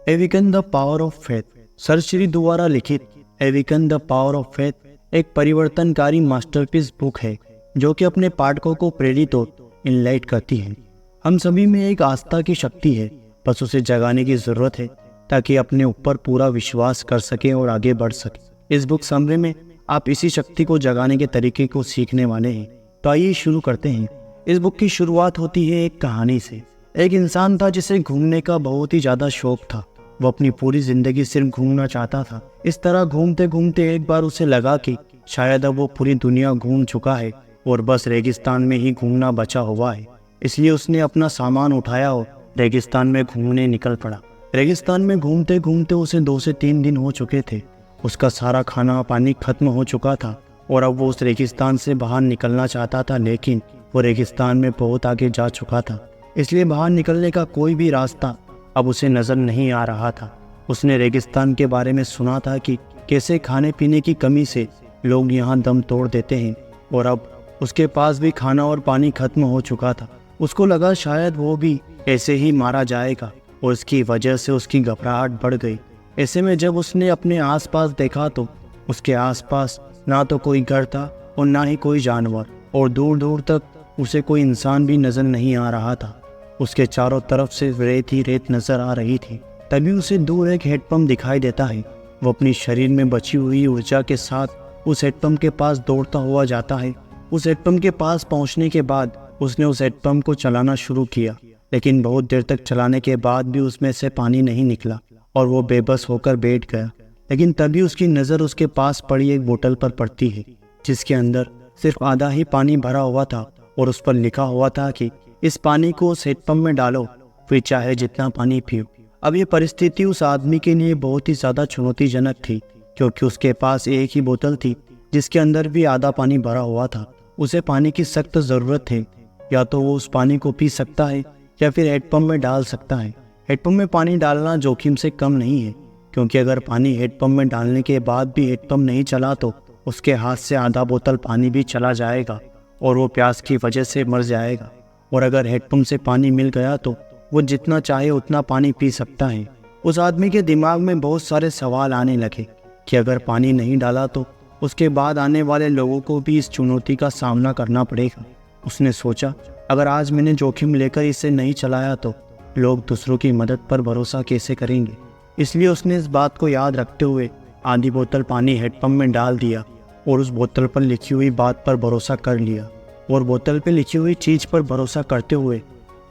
एविकन the power of faith. Sir Shri द्वारा लिखित awaken the power of faith एक परिवर्तनकारी मास्टरपीस बुक है जो कि अपने पाठकों को प्रेरित और इनलाइट करती है। हम सभी में एक आस्था की शक्ति है, बस उसे जगाने की जरूरत है ताकि अपने ऊपर पूरा विश्वास कर सके और आगे बढ़ सके। इस बुक समरी में आप इसी शक्ति को जगाने के तरीके को सीखने वाले हैं। तो आइए शुरू करते हैं। इस बुक की शुरुआत होती है एक कहानी से। एक इंसान था जिसे घूमने का बहुत ही ज्यादा शौक था। वो अपनी पूरी जिंदगी सिर्फ घूमना चाहता था। इस तरह घूमते घूमते एक बार उसे लगा कि शायद अब वो पूरी दुनिया घूम चुका है और बस रेगिस्तान में ही घूमना बचा हुआ है। इसलिए उसने अपना सामान उठाया और रेगिस्तान में घूमने निकल पड़ा। रेगिस्तान में घूमते घूमते उसे 2 से 3 दिन हो चुके थे। उसका सारा खाना पानी खत्म हो चुका था और अब वो उस रेगिस्तान से बाहर निकलना चाहता था, लेकिन वो रेगिस्तान में बहुत आगे जा चुका था। इसलिए बाहर निकलने का कोई भी रास्ता अब उसे नजर नहीं आ रहा था। उसने रेगिस्तान के बारे में सुना था कि कैसे खाने पीने की कमी से लोग यहाँ दम तोड़ देते हैं और अब उसके पास भी खाना और पानी खत्म हो चुका था। उसको लगा शायद वो भी ऐसे ही मारा जाएगा और इसकी वजह से उसकी घबराहट बढ़ गई। ऐसे में जब उसने अपने आसपास देखा तो उसके आसपास ना तो कोई घर था और ना ही कोई जानवर, और दूर दूर तक उसे कोई इंसान भी नजर नहीं आ रहा था। उसके चारों तरफ से रेत ही रेत नजर आ रही थी। तभी उसे दूर एक हेडपंप दिखाई देता है। वो अपनी शरीर में बची हुई ऊर्जा के साथ उस हेडपंप के पास दौड़ता हुआ जाता है। उस हेडपंप के पास पहुंचने के बाद उसने उस हेडपंप को चलाना शुरू किया, लेकिन बहुत देर तक चलाने के बाद भी उसमें से पानी नहीं निकला और वो बेबस होकर बैठ गया। लेकिन तभी उसकी नज़र उसके पास पड़ी एक बोतल पर पड़ती है जिसके अंदर सिर्फ आधा ही पानी भरा हुआ था और उस पर लिखा हुआ था कि इस पानी को उस हेडपंप में डालो, फिर चाहे जितना पानी पियो। अब ये परिस्थिति उस आदमी के लिए बहुत ही ज़्यादा चुनौतीजनक थी, क्योंकि उसके पास एक ही बोतल थी जिसके अंदर भी आधा पानी भरा हुआ था। उसे पानी की सख्त ज़रूरत थी। या तो वो उस पानी को पी सकता है या फिर हेडपंप में डाल सकता है। हेडपंप में पानी डालना जोखिम से कम नहीं है, क्योंकि अगर पानी हेडपंप में डालने के बाद भी हेडपंप नहीं चला तो उसके हाथ से आधा बोतल पानी भी चला जाएगा और वो प्यास की वजह से मर जाएगा। और अगर हेडपंप से पानी मिल गया तो वो जितना चाहे उतना पानी पी सकता है। उस आदमी के दिमाग में बहुत सारे सवाल आने लगे कि अगर पानी नहीं डाला तो उसके बाद आने वाले लोगों को भी इस चुनौती का सामना करना पड़ेगा। उसने सोचा, अगर आज मैंने जोखिम लेकर इसे नहीं चलाया तो लोग दूसरों की मदद पर भरोसा कैसे करेंगे। इसलिए उसने इस बात को याद रखते हुए आधी बोतल पानी हेडपंप में डाल दिया और उस बोतल पर लिखी हुई बात पर भरोसा कर लिया। और बोतल पे लिखी हुई चीज़ पर भरोसा करते हुए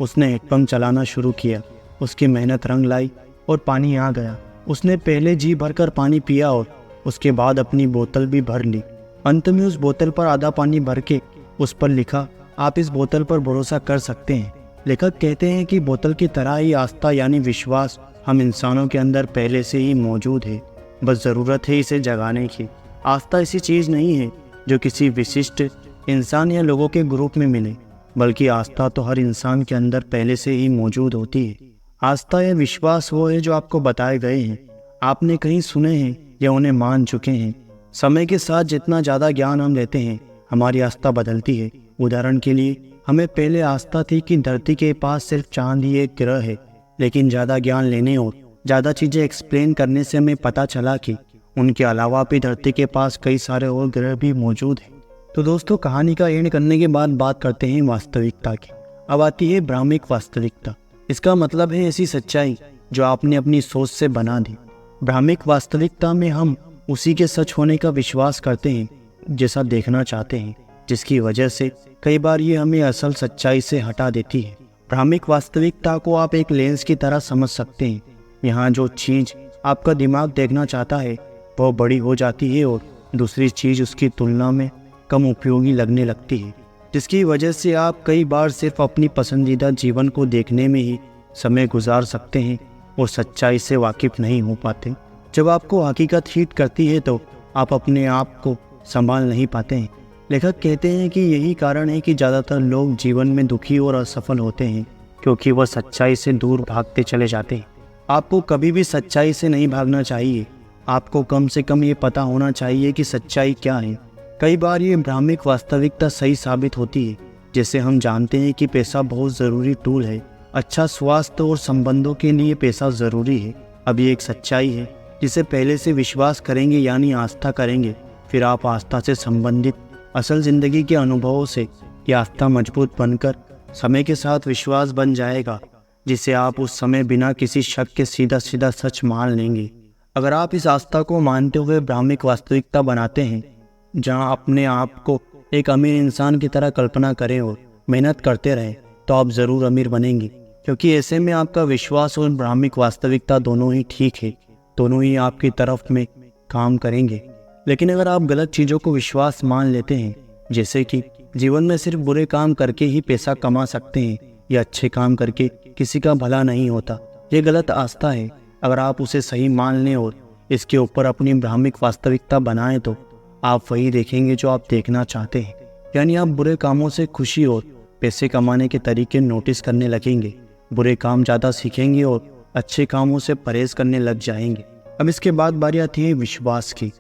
उसने हेडपंप चलाना शुरू किया। उसकी मेहनत रंग लाई और पानी आ गया। उसने पहले जी भरकर पानी पिया और उसके बाद अपनी बोतल भी भर ली। अंत में उस बोतल पर आधा पानी भर के उस पर लिखा, आप इस बोतल पर भरोसा कर सकते हैं। लेखक कहते हैं कि बोतल की तरह ही आस्था यानी विश्वास हम इंसानों के अंदर पहले से ही मौजूद है, बस ज़रूरत है इसे जगाने की। आस्था ऐसी चीज़ नहीं है जो किसी विशिष्ट इंसान या लोगों के ग्रुप में मिले, बल्कि आस्था तो हर इंसान के अंदर पहले से ही मौजूद होती है। आस्था या विश्वास वो है जो आपको बताए गए हैं, आपने कहीं सुने हैं या उन्हें मान चुके हैं। समय के साथ जितना ज़्यादा ज्ञान हम लेते हैं, हमारी आस्था बदलती है। उदाहरण के लिए, हमें पहले आस्था थी कि धरती के पास सिर्फ चांद ही एक ग्रह है, लेकिन ज़्यादा ज्ञान लेने और ज़्यादा चीज़ें एक्सप्लेन करने से हमें पता चला कि उनके अलावा भी धरती के पास कई सारे और ग्रह भी मौजूद हैं। तो दोस्तों, कहानी का एंड करने के बाद बात करते हैं वास्तविकता की। अब आती है भ्रामिक वास्तविकता। इसका मतलब है ऐसी सच्चाई जो आपने अपनी सोच से बना दी। भ्रामिक वास्तविकता में हम उसी के सच होने का विश्वास करते हैं जैसा देखना चाहते हैं, जिसकी वजह से कई बार ये हमें असल सच्चाई से हटा देती है। भ्रामिक वास्तविकता को आप एक लेंस की तरह समझ सकते हैं। यहाँ जो चीज़ आपका दिमाग देखना चाहता है वह बड़ी हो जाती है और दूसरी चीज़ उसकी तुलना में कम उपयोगी लगने लगती है, जिसकी वजह से आप कई बार सिर्फ अपनी पसंदीदा जीवन को देखने में ही समय गुजार सकते हैं और सच्चाई से वाकिफ नहीं हो पाते। जब आपको हकीकत हिट करती है तो आप अपने आप को संभाल नहीं पाते हैं। लेखक कहते हैं कि यही कारण है कि ज़्यादातर लोग जीवन में दुखी और असफल होते हैं, क्योंकि वह सच्चाई से दूर भागते चले जाते हैं। आपको कभी भी सच्चाई से नहीं भागना चाहिए। आपको कम से कम ये पता होना चाहिए कि सच्चाई क्या है। कई बार ये भ्रामिक वास्तविकता सही साबित होती है। जैसे हम जानते हैं कि पैसा बहुत ज़रूरी टूल है। अच्छा स्वास्थ्य और संबंधों के लिए पैसा ज़रूरी है। अभी एक सच्चाई है जिसे पहले से विश्वास करेंगे यानी आस्था करेंगे, फिर आप आस्था से संबंधित असल जिंदगी के अनुभवों से ये आस्था मजबूत बनकर समय के साथ विश्वास बन जाएगा, जिसे आप उस समय बिना किसी शक के सीधा सीधा सच मान लेंगे। अगर आप इस आस्था को मानते हुए ब्राह्मिक वास्तविकता बनाते हैं, जहां अपने आप को एक अमीर इंसान की तरह कल्पना करें और मेहनत करते रहें, तो आप ज़रूर अमीर बनेंगे, क्योंकि ऐसे में आपका विश्वास और ब्राह्मिक वास्तविकता दोनों ही ठीक है, दोनों ही आपकी तरफ में काम करेंगे। लेकिन अगर आप गलत चीज़ों को विश्वास मान लेते हैं, जैसे कि जीवन में सिर्फ बुरे काम करके ही पैसा कमा सकते हैं या अच्छे काम करके किसी का भला नहीं होता, ये गलत आस्था है। अगर आप उसे सही मान लें और इसके ऊपर अपनी ब्राह्मिक वास्तविकता बनाएं, तो आप वही देखेंगे जो आप देखना चाहते हैं, यानी आप बुरे कामों से खुशी और पैसे कमाने के तरीके नोटिस करने लगेंगे, बुरे काम ज़्यादा सीखेंगे और अच्छे कामों से परहेज करने लग जाएंगे। अब इसके बाद बारी आती है विश्वास की।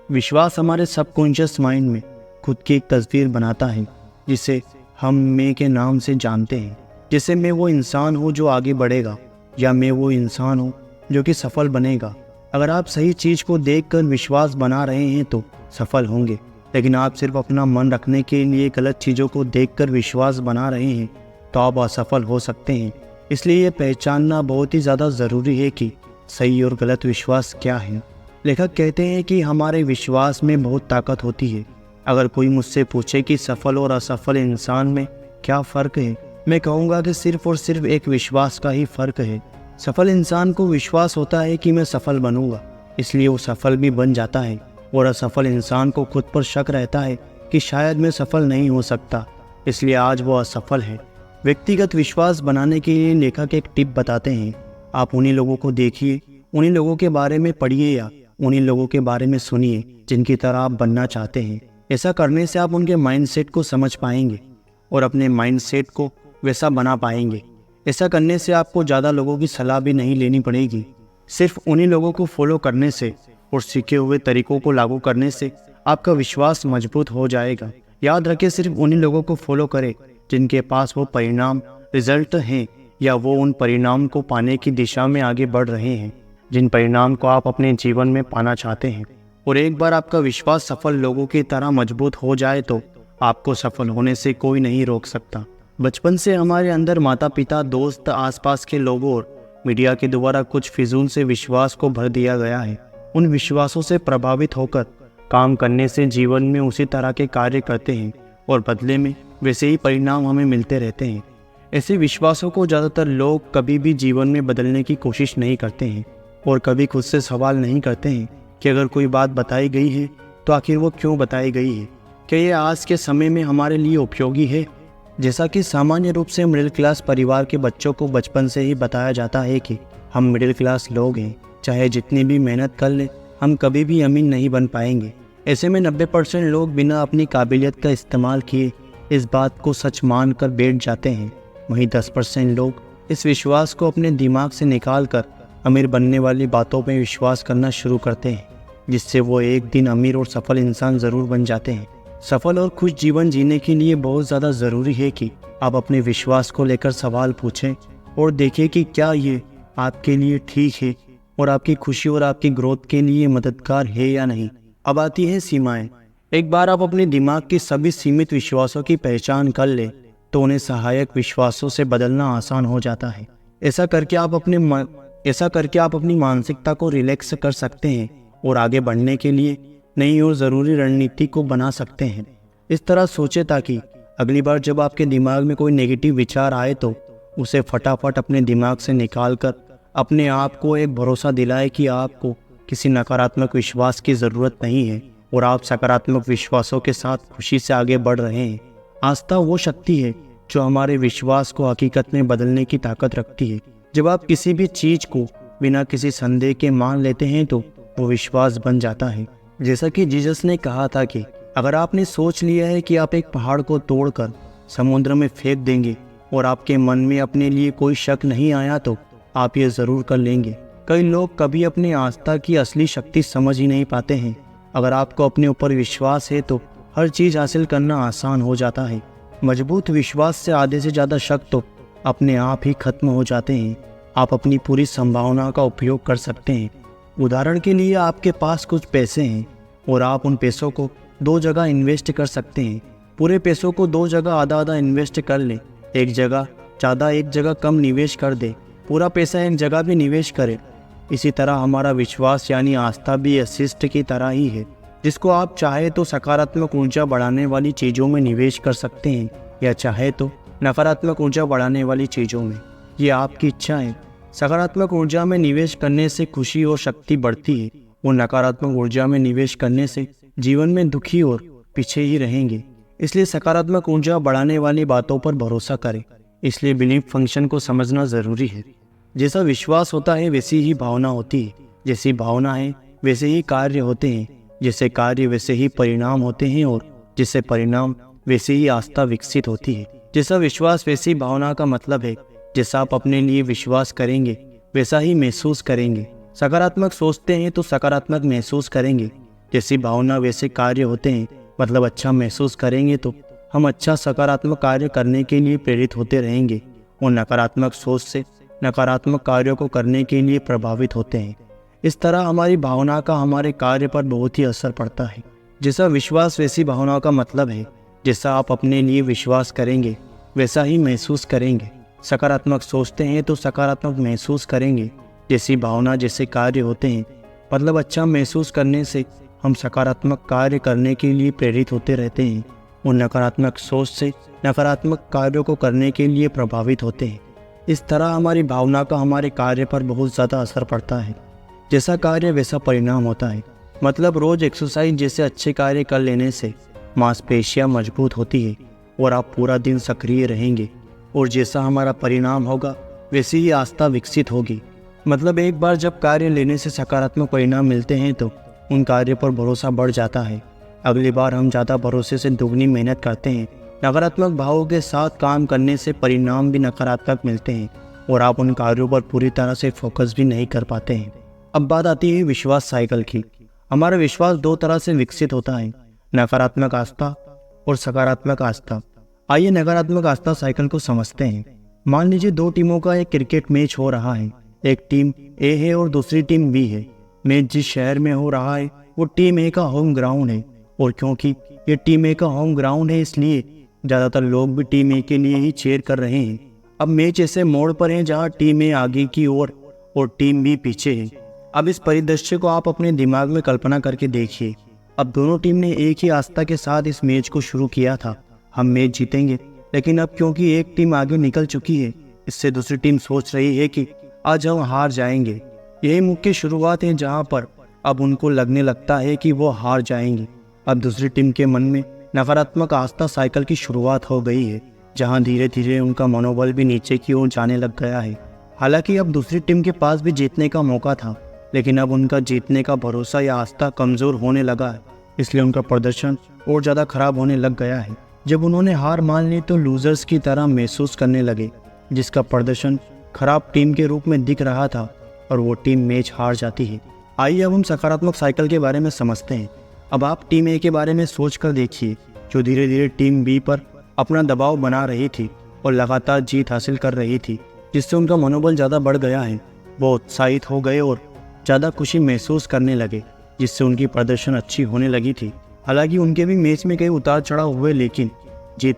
विश्वास हमारे सबकॉन्शियस माइंड में खुद की एक तस्वीर बनाता है, जिसे हम मैं के नाम से जानते हैं। जैसे मैं वो इंसान हूँ जो आगे बढ़ेगा, या मैं वो इंसान हूँ जो कि सफल बनेगा। अगर आप सही चीज़ को देखकर विश्वास बना रहे हैं तो सफल होंगे, लेकिन आप सिर्फ अपना मन रखने के लिए गलत चीज़ों को देखकर विश्वास बना रहे हैं तो आप असफल हो सकते हैं। इसलिए ये पहचानना बहुत ही ज़्यादा ज़रूरी है कि सही और गलत विश्वास क्या है। लेखक कहते हैं कि हमारे विश्वास में बहुत ताकत होती है। अगर कोई मुझसे पूछे कि सफल और असफल इंसान में क्या फ़र्क है, मैं कहूँगा कि सिर्फ और सिर्फ एक विश्वास का ही फ़र्क है। सफल इंसान को विश्वास होता है कि मैं सफल बनूंगा, इसलिए वो सफल भी बन जाता है, और असफल इंसान को खुद पर शक रहता है कि शायद मैं सफल नहीं हो सकता, इसलिए आज वो असफल है। व्यक्तिगत विश्वास बनाने के लिए लेखक एक टिप बताते हैं। आप उन्हीं लोगों को देखिए, उन्हीं लोगों के बारे में पढ़िए या उन्हीं लोगों के बारे में सुनिए जिनकी तरह आप बनना चाहते हैं। ऐसा करने से आप उनके माइंडसेट को समझ पाएंगे और अपने माइंडसेट को वैसा बना पाएंगे। ऐसा करने से आपको ज़्यादा लोगों की सलाह भी नहीं लेनी पड़ेगी। सिर्फ उन्हीं लोगों को फॉलो करने से और सीखे हुए तरीकों को लागू करने से आपका विश्वास मजबूत हो जाएगा। याद रखें, सिर्फ उन्हीं लोगों को फॉलो करें जिनके पास वो परिणाम रिजल्ट हैं, या वो उन परिणाम को पाने की दिशा में आगे बढ़ रहे हैं जिन परिणाम को आप अपने जीवन में पाना चाहते हैं। और एक बार आपका विश्वास सफल लोगों की तरह मजबूत हो जाए तो आपको सफल होने से कोई नहीं रोक सकता। बचपन से हमारे अंदर माता पिता, दोस्त, आसपास के लोगों और मीडिया के द्वारा कुछ फिजूल से विश्वास को भर दिया गया है। उन विश्वासों से प्रभावित होकर काम करने से जीवन में उसी तरह के कार्य करते हैं और बदले में वैसे ही परिणाम हमें मिलते रहते हैं। ऐसे विश्वासों को ज़्यादातर लोग कभी भी जीवन में बदलने की कोशिश नहीं करते हैं और कभी खुद से सवाल नहीं करते हैं कि अगर कोई बात बताई गई है तो आखिर वो क्यों बताई गई है, क्या ये आज के समय में हमारे लिए उपयोगी है। जैसा कि सामान्य रूप से मिडिल क्लास परिवार के बच्चों को बचपन से ही बताया जाता है कि हम मिडिल क्लास लोग हैं, चाहे जितनी भी मेहनत कर लें हम कभी भी अमीर नहीं बन पाएंगे। ऐसे में 90% लोग बिना अपनी काबिलियत का इस्तेमाल किए इस बात को सच मान कर बैठ जाते हैं। वहीं 10% लोग इस विश्वास को अपने दिमाग से निकाल कर अमीर बनने वाली बातों में विश्वास करना शुरू करते हैं, जिससे वो एक दिन अमीर और सफल इंसान ज़रूर बन जाते हैं। सफल और खुश जीवन जीने के लिए बहुत ज़्यादा ज़रूरी है कि आप अपने विश्वास को लेकर सवाल पूछें और देखें कि क्या ये आपके लिए ठीक है और आपकी खुशी और आपकी ग्रोथ के लिए मददगार है या नहीं। अब आती हैं सीमाएं। एक बार आप अपने दिमाग के सभी सीमित विश्वासों की पहचान कर लें तो उन्हें सहायक विश्वासों से बदलना आसान हो जाता है। ऐसा करके आप अपनी मानसिकता को रिलैक्स कर सकते हैं और आगे बढ़ने के लिए नई और ज़रूरी रणनीति को बना सकते हैं। इस तरह सोचें ताकि अगली बार जब आपके दिमाग में कोई नेगेटिव विचार आए तो उसे फटाफट अपने दिमाग से निकाल कर अपने आप को एक भरोसा दिलाए कि आपको किसी नकारात्मक विश्वास की ज़रूरत नहीं है और आप सकारात्मक विश्वासों के साथ खुशी से आगे बढ़ रहे हैं। आस्था वो शक्ति है जो हमारे विश्वास को हकीकत में बदलने की ताकत रखती है। जब आप किसी भी चीज़ को बिना किसी संदेह के मान लेते हैं तो वो विश्वास बन जाता है। जैसा कि जीसस ने कहा था कि अगर आपने सोच लिया है कि आप एक पहाड़ को तोड़कर समुद्र में फेंक देंगे और आपके मन में अपने लिए कोई शक नहीं आया तो आप ये ज़रूर कर लेंगे। कई लोग कभी अपनी आस्था की असली शक्ति समझ ही नहीं पाते हैं। अगर आपको अपने ऊपर विश्वास है तो हर चीज़ हासिल करना आसान हो जाता है। मजबूत विश्वास से आधे से ज़्यादा शक तो अपने आप ही खत्म हो जाते हैं। आप अपनी पूरी संभावना का उपयोग कर सकते हैं। उदाहरण के लिए आपके पास कुछ पैसे हैं और आप उन पैसों को 2 जगह इन्वेस्ट कर सकते हैं। पूरे पैसों को 2 जगह आधा आधा इन्वेस्ट कर लें। एक जगह ज़्यादा, एक जगह कम निवेश कर दें। पूरा पैसा एक जगह भी निवेश करें। इसी तरह हमारा विश्वास यानी आस्था भी असिस्ट की तरह ही है, जिसको आप चाहे तो सकारात्मक ऊर्जा बढ़ाने वाली चीज़ों में निवेश कर सकते हैं या चाहे तो नकारात्मक ऊर्जा बढ़ाने वाली चीज़ों में। ये आपकी इच्छा है। सकारात्मक ऊर्जा में निवेश करने से खुशी और शक्ति बढ़ती है और नकारात्मक ऊर्जा में निवेश करने से जीवन में दुखी और पीछे ही रहेंगे। इसलिए सकारात्मक ऊर्जा बढ़ाने वाली बातों पर भरोसा करें। इसलिए बिलीफ फंक्शन को समझना ज़रूरी है। जैसा विश्वास होता है वैसी ही भावना होती है। जैसी भावना है वैसे ही कार्य होते हैं। जैसे कार्य वैसे ही परिणाम होते हैं और जैसे परिणाम वैसे ही आस्था विकसित होती है। जैसा विश्वास वैसी भावना का मतलब है। जैसा आप अपने लिए विश्वास करेंगे वैसा ही महसूस करेंगे। सकारात्मक सोचते हैं तो सकारात्मक महसूस करेंगे। जैसी भावना वैसे कार्य होते हैं, मतलब अच्छा महसूस करेंगे तो हम अच्छा सकारात्मक कार्य करने के लिए प्रेरित होते रहेंगे और नकारात्मक सोच से नकारात्मक कार्यों को करने के लिए प्रभावित होते हैं। इस तरह हमारी भावना का हमारे कार्य पर बहुत ही असर पड़ता है। जैसा विश्वास वैसी भावना का मतलब है। जैसा आप अपने लिए विश्वास करेंगे वैसा ही महसूस करेंगे। सकारात्मक सोचते हैं तो सकारात्मक महसूस करेंगे। जैसी भावना जैसे कार्य होते हैं, मतलब अच्छा महसूस करने से हम सकारात्मक कार्य करने के लिए प्रेरित होते रहते हैं और नकारात्मक सोच से नकारात्मक कार्यों को करने के लिए प्रभावित होते हैं। इस तरह हमारी भावना का हमारे कार्य पर बहुत ज़्यादा असर पड़ता है। जैसा कार्य वैसा परिणाम होता है। मतलब रोज़ एक्सरसाइज जैसे अच्छे कार्य कर लेने से मांसपेशियाँ मजबूत होती है और आप पूरा दिन सक्रिय रहेंगे और जैसा हमारा परिणाम होगा वैसी ही आस्था विकसित होगी। मतलब एक बार जब कार्य लेने से सकारात्मक परिणाम मिलते हैं तो उन कार्य पर भरोसा बढ़ जाता है। अगली बार हम ज़्यादा भरोसे से दुगनी मेहनत करते हैं। नकारात्मक भावों के साथ काम करने से परिणाम भी नकारात्मक मिलते हैं और आप उन कार्यों पर पूरी तरह से फोकस भी नहीं कर पाते हैं। अब बात आती है विश्वास साइकिल की। हमारा विश्वास 2 तरह से विकसित होता है, नकारात्मक आस्था और सकारात्मक आस्था। आइए नकारात्मक आस्था साइकिल को समझते हैं। मान लीजिए 2 टीमों का एक क्रिकेट मैच हो रहा है। एक टीम ए है और दूसरी टीम बी है। मैच जिस शहर में हो रहा है वो टीम ए का होम ग्राउंड है और क्योंकि ये टीम ए का होम ग्राउंड है इसलिए ज़्यादातर लोग भी टीम ए के लिए ही चीयर कर रहे हैं। अब मैच ऐसे मोड़ पर है जहाँ टीम ए आगे की ओर और टीम बी पीछे है। अब इस परिदृश्य को आप अपने दिमाग में कल्पना करके देखिए। अब दोनों टीम ने एक ही आस्था के साथ इस मैच को शुरू किया था, हम मैच जीतेंगे। लेकिन अब क्योंकि एक टीम आगे निकल चुकी है, इससे दूसरी टीम सोच रही है कि आज हम हार जाएंगे। यही मुख्य शुरुआत है जहाँ पर अब उनको लगने लगता है कि वो हार जाएंगे। अब दूसरी टीम के मन में नकारात्मक आस्था साइकिल की शुरुआत हो गई है, जहां धीरे धीरे उनका मनोबल भी नीचे की ओर जाने लग गया है। हालांकि अब दूसरी टीम के पास भी जीतने का मौका था, लेकिन अब उनका जीतने का भरोसा या आस्था कमज़ोर होने लगा है, इसलिए उनका प्रदर्शन और ज़्यादा खराब होने लग गया है। जब उन्होंने हार मान ली तो लूजर्स की तरह महसूस करने लगे, जिसका प्रदर्शन खराब टीम के रूप में दिख रहा था और वो टीम मैच हार जाती है। आइए अब हम सकारात्मक साइकिल के बारे में समझते हैं। अब आप टीम ए के बारे में सोच कर देखिए, जो धीरे धीरे टीम बी पर अपना दबाव बना रही थी और लगातार जीत हासिल कर रही थी, जिससे उनका मनोबल ज़्यादा बढ़ गया है। वो उत्साहित हो गए और ज़्यादा खुशी महसूस करने लगे, जिससे उनकी प्रदर्शन अच्छी होने लगी थी। हालांकि उनके भी मैच में कई उतार चढ़ाव हुए, लेकिन जीत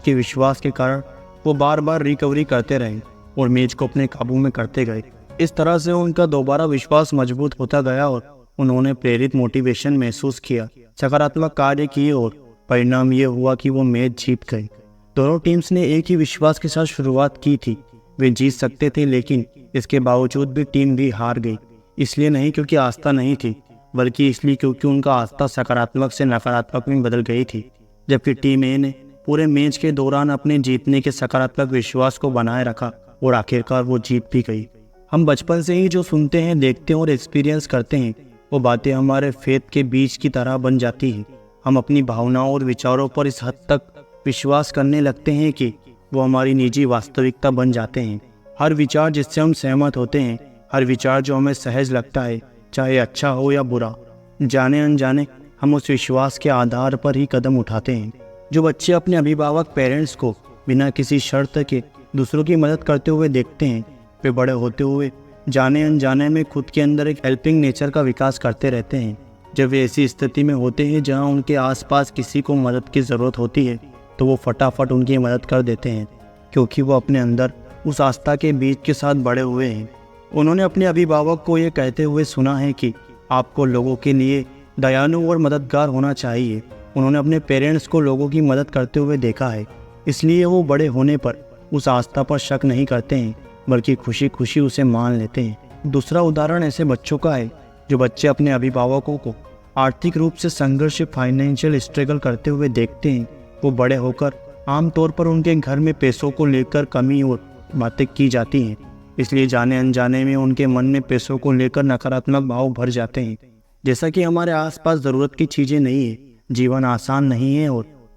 के विश्वास के कारण वो बार बार रिकवरी करते रहे और मैच को अपने काबू में करते गए। इस तरह से उनका दोबारा विश्वास मजबूत होता गया और उन्होंने प्रेरित मोटिवेशन महसूस किया, सकारात्मक कार्य किए और परिणाम ये हुआ कि वो मैच जीत गए। दोनों टीम्स ने एक ही विश्वास के साथ शुरुआत की थी। वे जीत सकते थे, लेकिन इसके बावजूद भी टीम भी हार गई। इसलिए नहीं क्योंकि आस्था नहीं थी, बल्कि इसलिए क्योंकि उनका आस्था सकारात्मक से नकारात्मक में बदल गई थी। जबकि टीम ए ने पूरे मैच के दौरान अपने जीतने के सकारात्मक विश्वास को बनाए रखा और आखिरकार वो जीत भी गई। हम बचपन से ही जो सुनते हैं, देखते हैं और एक्सपीरियंस करते हैं, वो बातें हमारे फेथ के बीज की तरह बन जाती हैं। हम अपनी भावनाओं और विचारों पर इस हद तक विश्वास करने लगते हैं कि वो हमारी निजी वास्तविकता बन जाते हैं। हर विचार जिससे हम सहमत होते हैं, हर विचार जो हमें सहज लगता है, चाहे अच्छा हो या बुरा, जाने अनजाने हम उस विश्वास के आधार पर ही कदम उठाते हैं। जो बच्चे अपने अभिभावक पेरेंट्स को बिना किसी शर्त के दूसरों की मदद करते हुए देखते हैं, वे बड़े होते हुए जाने अनजाने में खुद के अंदर एक हेल्पिंग नेचर का विकास करते रहते हैं। जब वे ऐसी स्थिति में होते हैं जहां उनके आसपास किसी को मदद की ज़रूरत होती है तो वो फटाफट उनकी मदद कर देते हैं, क्योंकि वो अपने अंदर उस आस्था के बीज के साथ बड़े हुए हैं। उन्होंने अपने अभिभावक को ये कहते हुए सुना है कि आपको लोगों के लिए दयालु और मददगार होना चाहिए। उन्होंने अपने पेरेंट्स को लोगों की मदद करते हुए देखा है, इसलिए वो बड़े होने पर उस आस्था पर शक नहीं करते हैं, बल्कि खुशी खुशी उसे मान लेते हैं। दूसरा उदाहरण ऐसे बच्चों का है जो बच्चे अपने अभिभावकों को आर्थिक रूप से संघर्ष, फाइनेंशियल स्ट्रगल करते हुए देखते हैं। वो बड़े होकर आमतौर पर उनके घर में पैसों को लेकर कमी और बातें की जाती हैं, इसलिए जाने अनजाने में उनके मन में पैसों को लेकर नकारात्मक भाव भर जाते हैं। जैसा कि हमारे आसपास ज़रूरत की चीज़ें नहीं है, जीवन आसान नहीं है,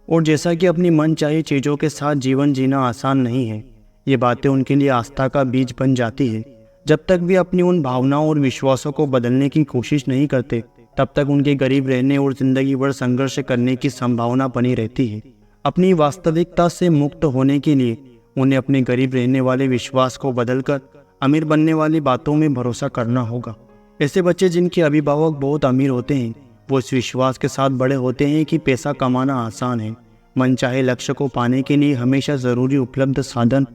और जैसा कि अपनी मन चाहिए चीज़ों के साथ जीवन जीना आसान नहीं है। ये बातें उनके लिए आस्था का बीज बन जाती है। जब तक वे अपनी उन भावनाओं और विश्वासों को बदलने की कोशिश नहीं करते, तब तक उनके गरीब रहने और ज़िंदगी भर संघर्ष करने की संभावना बनी रहती है। अपनी वास्तविकता से मुक्त होने के लिए उन्हें अपने गरीब रहने वाले विश्वास को बदलकर अमीर बनने वाली बातों में भरोसा करना होगा। ऐसे बच्चे जिनके अभिभावक बहुत अमीर होते हैं, वो इस विश्वास के साथ बड़े होते हैं कि पैसा कमाना आसान है, मनचाहे लक्ष्य को पाने के लिए हमेशा ज़रूरी उपलब्ध साधन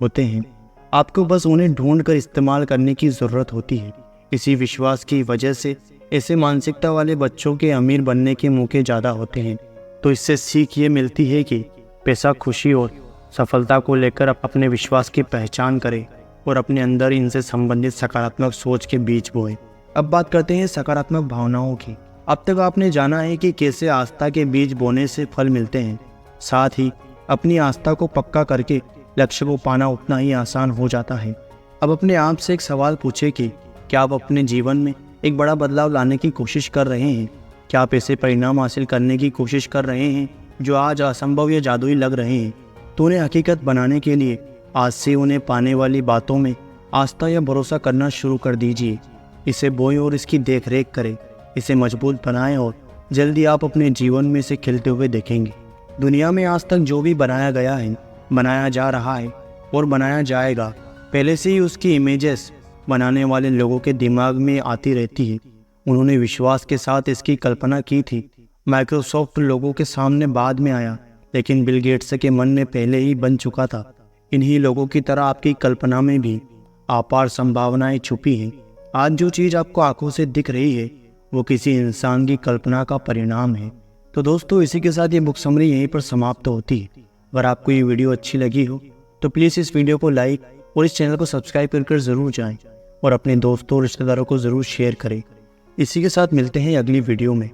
होते हैं, आपको बस उन्हें ढूंढ कर इस्तेमाल करने की ज़रूरत होती है। इसी विश्वास की वजह से ऐसे मानसिकता वाले बच्चों के अमीर बनने के मौके ज़्यादा होते हैं। तो इससे सीख ये मिलती है कि पैसा, खुशी और सफलता को लेकर अपने विश्वास की पहचान करें और अपने अंदर इनसे संबंधित सकारात्मक सोच के बीज बोएं। अब बात करते हैं सकारात्मक भावनाओं की। अब तक आपने जाना है कि कैसे आस्था के बीज बोने से फल मिलते हैं, साथ ही अपनी आस्था को पक्का करके लक्ष्य को पाना उतना ही आसान हो जाता है। अब अपने आप से एक सवाल पूछें कि क्या आप अपने जीवन में एक बड़ा बदलाव लाने की कोशिश कर रहे हैं? क्या आप ऐसे परिणाम हासिल करने की कोशिश कर रहे हैं जो आज असंभव या जादुई लग रहे हैं? तो उन्हें हकीकत बनाने के लिए आज से उन्हें पाने वाली बातों में आस्था या भरोसा करना शुरू कर दीजिए। इसे बोएं और इसकी देख रेख करें, इसे मजबूत बनाएं और जल्दी आप अपने जीवन में इसे खिलते हुए देखेंगे। दुनिया में आज तक जो भी बनाया गया है, बनाया जा रहा है और बनाया जाएगा, पहले से ही उसकी इमेजेस बनाने वाले लोगों के दिमाग में आती रहती है। उन्होंने विश्वास के साथ इसकी कल्पना की थी। माइक्रोसॉफ्ट लोगों के सामने बाद में आया, लेकिन बिल गेट्स के मन में पहले ही बन चुका था। इन्हीं लोगों की तरह आपकी कल्पना में भी अपार संभावनाएं छुपी हैं। आज जो चीज़ आपको आंखों से दिख रही है वो किसी इंसान की कल्पना का परिणाम है। तो दोस्तों, इसी के साथ ये बुक समरी यहीं पर समाप्त होती है। अगर आपको ये वीडियो अच्छी लगी हो तो प्लीज़ इस वीडियो को लाइक और इस चैनल को सब्सक्राइब कर ज़रूर जाएं और अपने दोस्तों और रिश्तेदारों को ज़रूर शेयर करें। इसी के साथ मिलते हैं अगली वीडियो में।